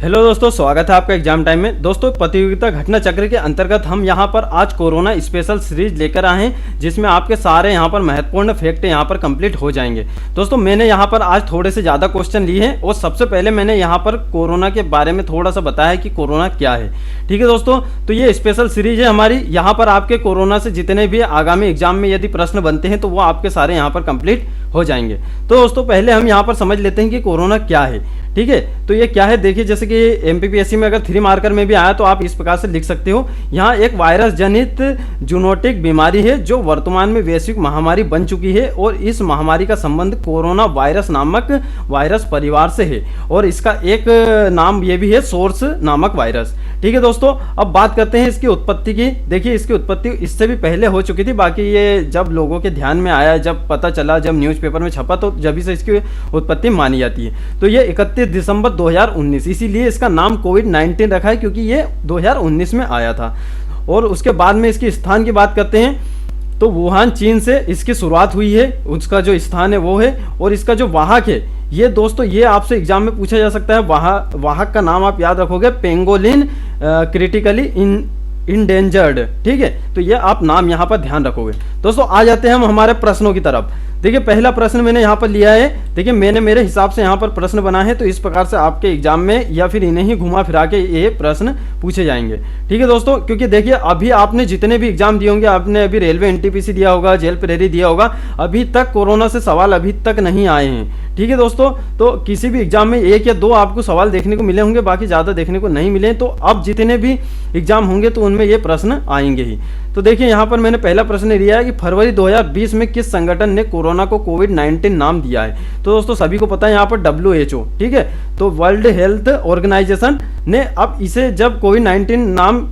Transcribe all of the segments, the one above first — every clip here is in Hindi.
हेलो दोस्तों, स्वागत है आपका एग्जाम टाइम में। दोस्तों, प्रतियोगिता घटना चक्र के अंतर्गत हम यहाँ पर आज कोरोना स्पेशल सीरीज लेकर आए हैं, जिसमें आपके सारे यहाँ पर महत्वपूर्ण फैक्ट यहाँ पर कंप्लीट हो जाएंगे। दोस्तों, मैंने यहाँ पर आज थोड़े से ज़्यादा क्वेश्चन लिए हैं और सबसे पहले मैंने यहाँ पर कोरोना के बारे में थोड़ा सा बताया कि कोरोना क्या है। ठीक है दोस्तों, तो ये स्पेशल सीरीज है हमारी। यहाँ पर आपके कोरोना से जितने भी आगामी एग्जाम में यदि प्रश्न बनते हैं तो वो आपके सारे यहाँ पर कंप्लीट हो जाएंगे। तो दोस्तों, पहले हम यहाँ पर समझ लेते हैं कि कोरोना क्या है। ठीक है, तो ये क्या है, देखिए जैसे कि एमपीपीएससी में अगर 3 मार्कर में भी आया तो आप इस प्रकार से लिख सकते हो। यहाँ एक वायरस जनित जूनोटिक बीमारी है जो वर्तमान में वैश्विक महामारी बन चुकी है और इस महामारी का संबंध कोरोना वायरस नामक वायरस परिवार से है और इसका एक नाम ये भी है सोर्स नामक वायरस। ठीक है दोस्तों, अब बात करते हैं इसकी उत्पत्ति की। देखिए, इसकी उत्पत्ति इससे भी पहले हो चुकी थी, बाकी ये जब लोगों के ध्यान में आया, जब पता चला, जब न्यूज़पेपर में छपा तो जब से इसकी उत्पत्ति मानी जाती है। तो ये 31 दिसंबर 2019, इसीलिए इसका नाम कोविड-19 रखा है क्योंकि ये 2019 में आया था। और उसके बाद में इसकी स्थान की बात करते हैं तो वुहान चीन से इसकी शुरुआत हुई है, उसका जो स्थान है वो है। और इसका जो वाहक है, ये दोस्तों ये आपसे एग्जाम में पूछा जा सकता है। वाहक का नाम आप याद रखोगे, पेंगोलिन क्रिटिकली इंडेंजर्ड। ठीक है, तो ये आप नाम यहाँ पर ध्यान रखोगे। दोस्तों, आ जाते हैं हम हमारे प्रश्नों की तरफ। देखिए, पहला प्रश्न मैंने यहाँ पर लिया है। देखिए, मैंने मेरे हिसाब से यहाँ पर प्रश्न बना है, तो इस प्रकार से आपके एग्जाम में या फिर इन्हें ही घुमा फिरा के ये प्रश्न पूछे जाएंगे। ठीक है दोस्तों, क्योंकि देखिए अभी आपने जितने भी एग्जाम दिए होंगे, आपने अभी रेलवे एनटीपीसी दिया होगा, जेल प्रेरी दिया होगा, अभी तक कोरोना से सवाल अभी तक नहीं आए हैं। ठीक है दोस्तों, तो किसी भी एग्जाम में 1 या 2 आपको सवाल देखने को मिले होंगे, बाकी ज़्यादा देखने को नहीं मिले। तो अब जितने भी एग्जाम होंगे तो उनमें ये प्रश्न आएंगे ही। तो देखिए, यहाँ पर मैंने पहला प्रश्न लिया है कि फरवरी 2020 में किस संगठन ने कोरोना को कोविड-19 नाम दिया है। तो दोस्तों, सभी को पता है यहाँ पर WHO। ठीक है, तो वर्ल्ड हेल्थ ऑर्गेनाइजेशन ने अब इसे जब कोविड-19 नाम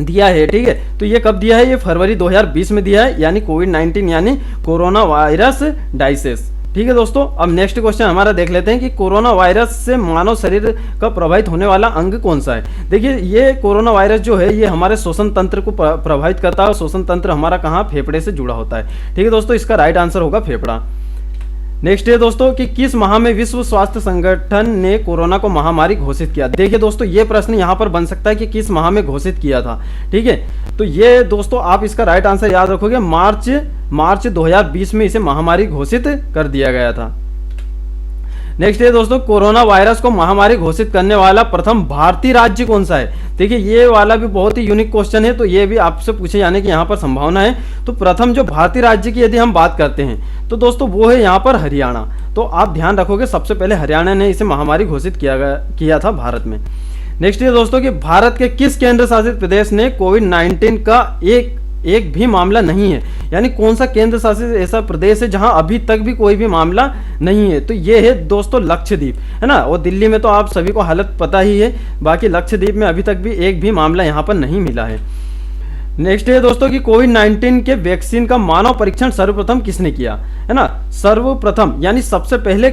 दिया है, ठीक है, तो ये कब दिया है, ये फरवरी 2020 में दिया है, यानी कोविड-19 यानी कोरोना वायरस डाइसेस। ठीक है दोस्तों, अब नेक्स्ट क्वेश्चन हमारा देख लेते हैं कि कोरोना वायरस से मानव शरीर का प्रभावित होने वाला अंग कौन सा है। देखिए, ये कोरोना वायरस जो है ये हमारे श्वसन तंत्र को प्रभावित करता है और श्वसन तंत्र हमारा कहाँ, फेफड़े से जुड़ा होता है। ठीक है दोस्तों, इसका राइट आंसर होगा फेफड़ा। नेक्स्ट है दोस्तों कि किस माह में विश्व स्वास्थ्य संगठन ने कोरोना को महामारी घोषित किया। देखिए दोस्तों, ये प्रश्न यहाँ पर बन सकता है कि किस माह में घोषित किया था। ठीक है, तो ये दोस्तों आप इसका राइट आंसर याद रखोगे, मार्च 2020 में इसे महामारी घोषित कर दिया गया था। नेक्स्ट है दोस्तों, कोरोना वायरस को महामारी घोषित करने वाला प्रथम भारतीय राज्य कौन सा है। देखिए, ये वाला भी बहुत ही यूनिक क्वेश्चन है, तो ये भी आपसे पूछे जाने की यहाँ पर संभावना है। तो प्रथम जो भारतीय राज्य की यदि हम बात करते हैं तो दोस्तों वो है यहाँ पर हरियाणा। तो आप ध्यान रखोगे, सबसे पहले हरियाणा ने इसे महामारी घोषित किया था भारत में। नेक्स्ट है दोस्तों कि भारत के किस केंद्र शासित प्रदेश ने कोविड-19 का एक भी मामला नहीं है, यानी कौन सा केंद्र शासित ऐसा प्रदेश है जहां अभी तक भी कोई भी मामला नहीं है। तो ये है दोस्तों लक्षद्वीप, है ना। और दिल्ली में तो आप सभी को हालत पता ही है, बाकी लक्षद्वीप में अभी तक भी एक भी मामला यहां पर नहीं मिला है। नेक्स्ट है दोस्तों कि कोविड-19 के वैक्सीन का मानव परीक्षण सर्वप्रथम किसने किया, है ना। सर्वप्रथम यानी सबसे पहले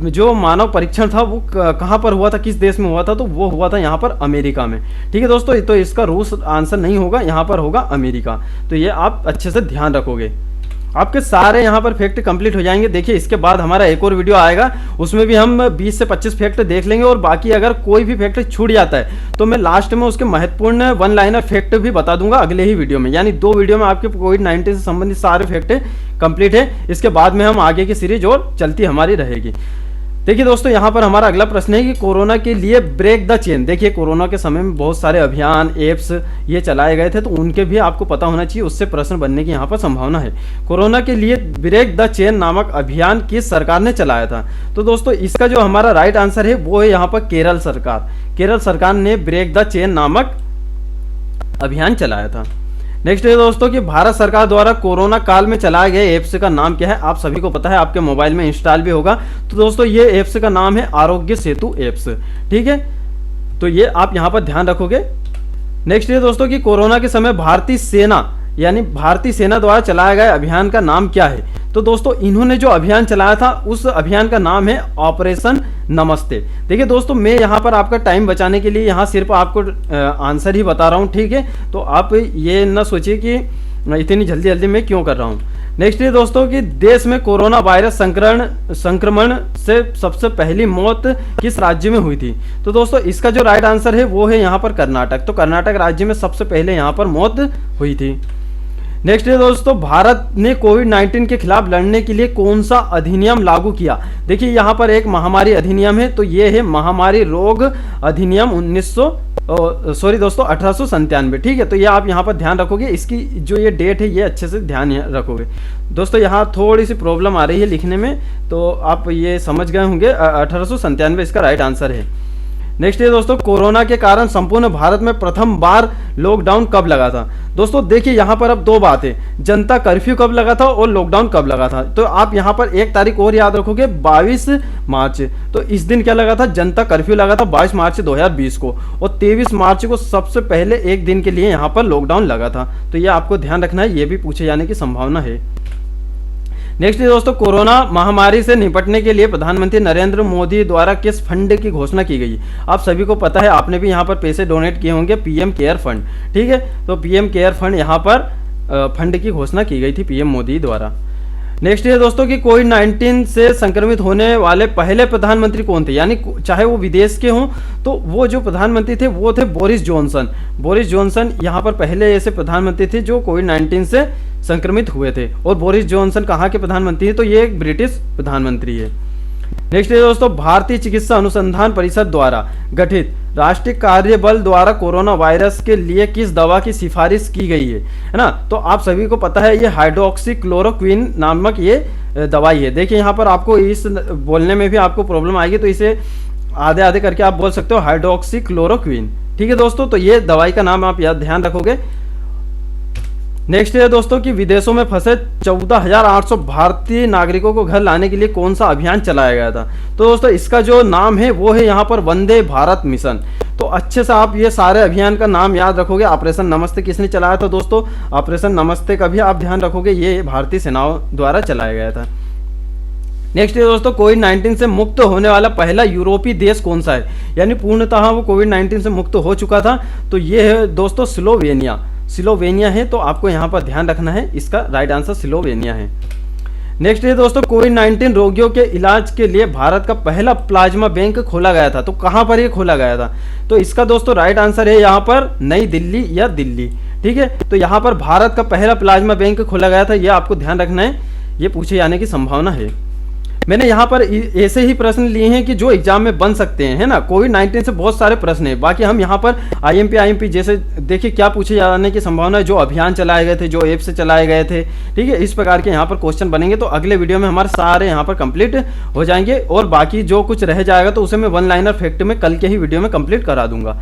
जो मानव परीक्षण था वो कहाँ पर हुआ था, किस देश में हुआ था, तो वो हुआ था यहाँ पर अमेरिका में। ठीक है दोस्तों, तो इसका रूस आंसर नहीं होगा, यहाँ पर होगा अमेरिका। तो ये आप अच्छे से ध्यान रखोगे, आपके सारे यहाँ पर फैक्ट कंप्लीट हो जाएंगे। देखिए, इसके बाद हमारा एक और वीडियो आएगा, उसमें भी हम 20 से 25 फैक्ट देख लेंगे और बाकी अगर कोई भी फैक्ट छूट जाता है तो मैं लास्ट में उसके महत्वपूर्ण 1 लाइनर फैक्ट भी बता दूंगा अगले ही वीडियो में। यानी 2 वीडियो में आपके कोविड-19 से संबंधित सारे फैक्ट कंप्लीट है। इसके बाद में हम आगे की सीरीज और चलती हमारी रहेगी। देखिए दोस्तों, यहाँ पर हमारा अगला प्रश्न है कि कोरोना के लिए ब्रेक द चेन। देखिए, कोरोना के समय में बहुत सारे अभियान, एप्स ये चलाए गए थे, तो उनके भी आपको पता होना चाहिए, उससे प्रश्न बनने की यहाँ पर संभावना है। कोरोना के लिए ब्रेक द चेन नामक अभियान किस सरकार ने चलाया था। तो दोस्तों, इसका जो हमारा राइट आंसर है वो है यहाँ पर केरल सरकार। केरल सरकार ने ब्रेक द चेन नामक अभियान चलाया था। नेक्स्ट है दोस्तों कि भारत सरकार द्वारा कोरोना काल में चलाए गए एप्स का नाम क्या है। आप सभी को पता है, आपके मोबाइल में इंस्टॉल भी होगा। तो दोस्तों, ये एप्स का नाम है आरोग्य सेतु एप्स। ठीक है, तो ये आप यहाँ पर ध्यान रखोगे। नेक्स्ट है दोस्तों कि कोरोना के समय भारतीय सेना द्वारा चलाए गए अभियान का नाम क्या है। तो दोस्तों, इन्होंने जो अभियान चलाया था उस अभियान का नाम है ऑपरेशन नमस्ते। देखिए दोस्तों, मैं यहाँ पर आपका टाइम बचाने के लिए यहाँ सिर्फ आपको आंसर ही बता रहा हूँ। ठीक है, तो आप ये ना सोचिए कि इतनी जल्दी मैं क्यों कर रहा हूँ। नेक्स्ट ये दोस्तों कि देश में कोरोना वायरस संक्रमण से सबसे पहली मौत किस राज्य में हुई थी? तो दोस्तों इसका जो राइट आंसर है वो है यहाँ पर कर्नाटक। तो कर्नाटक राज्य में सबसे पहले यहाँ पर मौत हुई थी। नेक्स्ट है दोस्तों, भारत ने कोविड-19 के खिलाफ लड़ने के लिए कौन सा अधिनियम लागू किया? देखिए यहाँ पर एक महामारी अधिनियम है, तो ये है महामारी रोग अधिनियम 1897। ठीक है, तो ये आप यहाँ पर ध्यान रखोगे, इसकी जो ये डेट है ये अच्छे से ध्यान रखोगे। दोस्तों यहाँ थोड़ी सी प्रॉब्लम आ रही है लिखने में, तो आप ये समझ गए होंगे 1897 इसका राइट आंसर है। नेक्स्ट है दोस्तों, कोरोना के कारण संपूर्ण भारत में प्रथम बार लॉकडाउन कब लगा था? दोस्तों देखिए यहाँ पर अब दो बात है, जनता कर्फ्यू कब लगा था और लॉकडाउन कब लगा था। तो आप यहाँ पर एक तारीख और याद रखोगे, 22 मार्च। तो इस दिन क्या लगा था? जनता कर्फ्यू लगा था 22 मार्च 2020 को, और 23 मार्च को सबसे पहले एक दिन के लिए यहाँ पर लॉकडाउन लगा था। तो ये आपको ध्यान रखना है, ये भी पूछे जाने की संभावना है। नेक्स्ट है दोस्तों, कोरोना महामारी से निपटने के लिए प्रधानमंत्री नरेंद्र मोदी द्वारा किस फंड की घोषणा की गई? आप सभी को पता है, आपने भी यहाँ पर पैसे डोनेट किए होंगे, पीएम केयर फंड। ठीक है, तो पीएम केयर फंड यहाँ पर फंड की घोषणा की गई थी पीएम मोदी द्वारा। नेक्स्ट है दोस्तों कि कोविड-19 से संक्रमित होने वाले पहले प्रधानमंत्री कौन थे? यानी चाहे वो विदेश के हों, तो वो जो प्रधानमंत्री थे वो थे बोरिस जॉनसन। बोरिस जॉनसन यहाँ पर पहले ऐसे प्रधानमंत्री थे जो कोविड-19 से संक्रमित हुए थे। और बोरिस जॉनसन कहाँ के प्रधानमंत्री है? तो ये एक ब्रिटिश प्रधानमंत्री है। नेक्स्ट है दोस्तों, भारतीय चिकित्सा अनुसंधान परिषद द्वारा गठित राष्ट्रीय कार्य बल द्वारा कोरोना वायरस के लिए किस दवा की सिफारिश की गई है ना? तो आप सभी को पता है, ये हाइड्रोक्सीक्लोरोक्विन नामक ये दवाई है। देखिए यहाँ पर आपको इस बोलने में भी आपको प्रॉब्लम आएगी, तो इसे आधे आधे करके आप बोल सकते हो हाइड्रोक्सीक्लोरोक्विन। ठीक है दोस्तों, तो ये दवाई का नाम आप याद ध्यान रखोगे। नेक्स्ट है दोस्तों कि विदेशों में फंसे 14,800 भारतीय नागरिकों को घर लाने के लिए कौन सा अभियान चलाया गया था? तो दोस्तों इसका जो नाम है वो है यहाँ पर वंदे भारत मिशन। तो अच्छे से आप ये सारे अभियान का नाम याद रखोगे। ऑपरेशन नमस्ते किसने चलाया था? दोस्तों ऑपरेशन नमस्ते का भी आप ध्यान रखोगे, ये भारतीय सेनाओं द्वारा चलाया गया था। नेक्स्ट है दोस्तों, कोविड-19 से मुक्त होने वाला पहला यूरोपीय देश कौन सा है? यानी पूर्णतः वो कोविड-19 से मुक्त हो चुका था, तो ये है दोस्तों स्लोवेनिया है। तो आपको यहाँ पर ध्यान रखना है, इसका राइट आंसर स्लोवेनिया है। नेक्स्ट है दोस्तों, कोविड-19 रोगियों के इलाज के लिए भारत का पहला प्लाज्मा बैंक खोला गया था। तो कहाँ पर ये खोला गया था? तो इसका दोस्तों राइट आंसर है यहाँ पर नई दिल्ली या दिल्ली। ठीक है, तो यहाँ पर भारत का पहला प्लाज्मा बैंक खोला गया था, ये आपको ध्यान रखना है, ये पूछे जाने की संभावना है। मैंने यहाँ पर ऐसे ही प्रश्न लिए हैं कि जो एग्जाम में बन सकते हैं, है ना। कोविड-19 से बहुत सारे प्रश्न हैं, बाकी हम यहाँ पर आईएमपी जैसे देखिए क्या पूछे जाने की संभावना है, जो अभियान चलाए गए थे, जो ऐप से चलाए गए थे। ठीक है, इस प्रकार के यहाँ पर क्वेश्चन बनेंगे, तो अगले वीडियो में हमारे सारे यहाँ पर कंप्लीट हो जाएंगे, और बाकी जो कुछ रह जाएगा तो उसे मैं वन लाइनर फैक्ट में कल के ही वीडियो में कंप्लीट करा दूंगा।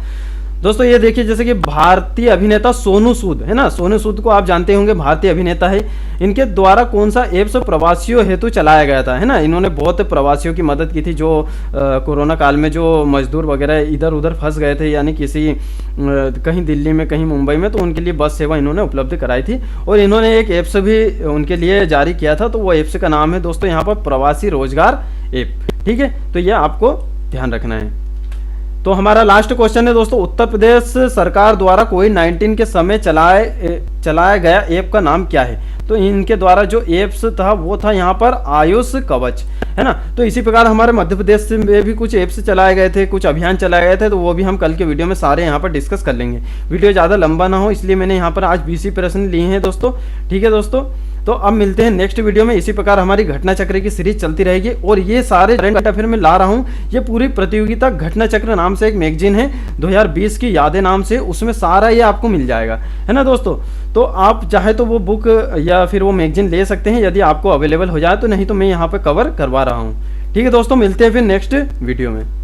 दोस्तों ये देखिए, जैसे कि भारतीय अभिनेता सोनू सूद है ना, सोनू सूद को आप जानते होंगे, भारतीय अभिनेता है। इनके द्वारा कौन सा एप्स प्रवासियों हेतु चलाया गया था, है ना। इन्होंने बहुत प्रवासियों की मदद की थी, जो कोरोना काल में जो मजदूर वगैरह इधर उधर फंस गए थे, यानी किसी कहीं दिल्ली में कहीं मुंबई में, तो उनके लिए बस सेवा इन्होंने उपलब्ध कराई थी। और इन्होंने एक ऐप्स भी उनके लिए जारी किया था, तो वो ऐप्स का नाम है दोस्तों यहाँ पर प्रवासी रोजगार ऐप। ठीक है, तो यह आपको ध्यान रखना है। तो हमारा लास्ट क्वेश्चन है दोस्तों, उत्तर प्रदेश सरकार द्वारा कोविड-19 के समय चलाया गया ऐप का नाम क्या है? तो इनके द्वारा जो ऐप्स था वो था यहाँ पर आयुष कवच, है ना। तो इसी प्रकार हमारे मध्य प्रदेश में भी कुछ ऐप्स चलाए गए थे, कुछ अभियान चलाए गए थे, तो वो भी हम कल के वीडियो में सारे यहाँ पर डिस्कस कर लेंगे। वीडियो ज़्यादा लंबा ना हो इसलिए मैंने यहाँ पर आज 20 प्रश्न लिए हैं दोस्तों। ठीक है दोस्तों, तो अब मिलते हैं नेक्स्ट वीडियो में। इसी प्रकार हमारी घटना चक्र की सीरीज चलती रहेगी, और ये सारे करंट अफेयर में ला रहा हूँ। ये पूरी प्रतियोगिता घटना चक्र नाम से एक मैगजीन है 2020 की यादें नाम से, उसमें सारा ये आपको मिल जाएगा, है ना दोस्तों। तो आप चाहे तो वो बुक या फिर वो मैगजीन ले सकते हैं यदि आपको अवेलेबल हो जाए तो, नहीं तो मैं यहाँ पे कवर करवा रहा हूँ। ठीक है दोस्तों, मिलते हैं फिर नेक्स्ट वीडियो में।